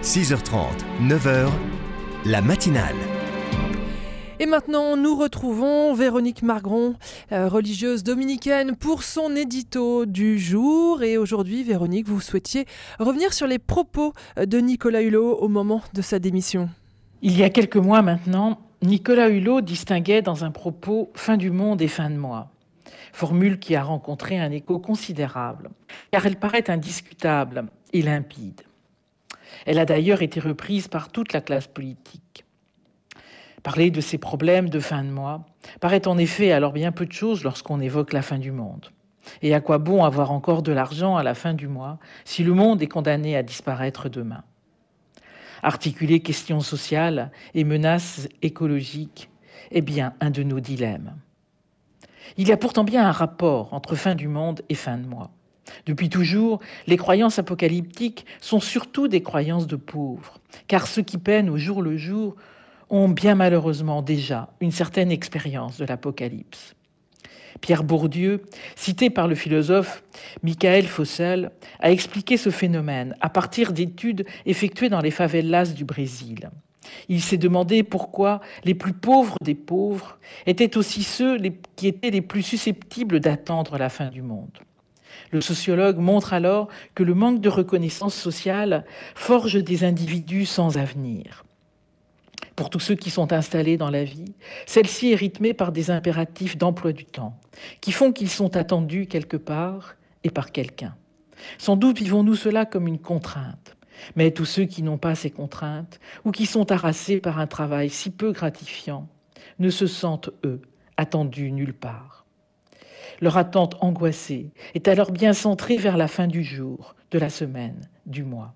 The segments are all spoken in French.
6h30, 9h, la matinale. Et maintenant, nous retrouvons Véronique Margron, religieuse dominicaine, pour son édito du jour. Et aujourd'hui, Véronique, vous souhaitiez revenir sur les propos de Nicolas Hulot au moment de sa démission. Il y a quelques mois maintenant, Nicolas Hulot distinguait dans un propos « fin du monde et fin de mois ». Formule qui a rencontré un écho considérable, car elle paraît indiscutable et limpide. Elle a d'ailleurs été reprise par toute la classe politique. Parler de ces problèmes de fin de mois paraît en effet alors bien peu de choses lorsqu'on évoque la fin du monde. Et à quoi bon avoir encore de l'argent à la fin du mois si le monde est condamné à disparaître demain ? Articuler questions sociales et menaces écologiques est bien un de nos dilemmes. Il y a pourtant bien un rapport entre fin du monde et fin de mois. Depuis toujours, les croyances apocalyptiques sont surtout des croyances de pauvres, car ceux qui peinent au jour le jour ont bien malheureusement déjà une certaine expérience de l'apocalypse. Pierre Bourdieu, cité par le philosophe Michael Fossel, a expliqué ce phénomène à partir d'études effectuées dans les favelas du Brésil. Il s'est demandé pourquoi les plus pauvres des pauvres étaient aussi ceux qui étaient les plus susceptibles d'attendre la fin du monde. Le sociologue montre alors que le manque de reconnaissance sociale forge des individus sans avenir. Pour tous ceux qui sont installés dans la vie, celle-ci est rythmée par des impératifs d'emploi du temps, qui font qu'ils sont attendus quelque part et par quelqu'un. Sans doute vivons-nous cela comme une contrainte, mais tous ceux qui n'ont pas ces contraintes ou qui sont harassés par un travail si peu gratifiant ne se sentent, eux, attendus nulle part. Leur attente angoissée est alors bien centrée vers la fin du jour, de la semaine, du mois.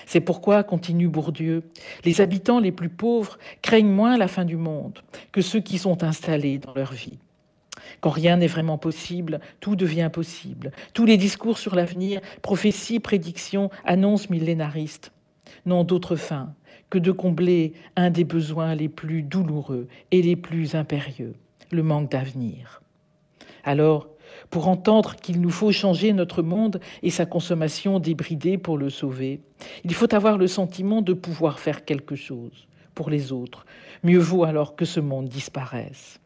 C'est pourquoi, continue Bourdieu, les habitants les plus pauvres craignent moins la fin du monde que ceux qui sont installés dans leur vie. Quand rien n'est vraiment possible, tout devient possible. Tous les discours sur l'avenir, prophéties, prédictions, annonces millénaristes n'ont d'autre fin que de combler un des besoins les plus douloureux et les plus impérieux, le manque d'avenir. Alors, pour entendre qu'il nous faut changer notre monde et sa consommation débridée pour le sauver, il faut avoir le sentiment de pouvoir faire quelque chose pour les autres. Mieux vaut alors que ce monde disparaisse.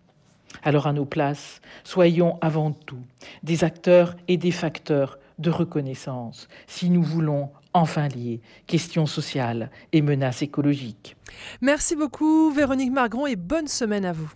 Alors à nos places, soyons avant tout des acteurs et des facteurs de reconnaissance si nous voulons enfin lier questions sociales et menaces écologiques. Merci beaucoup Véronique Margron et bonne semaine à vous.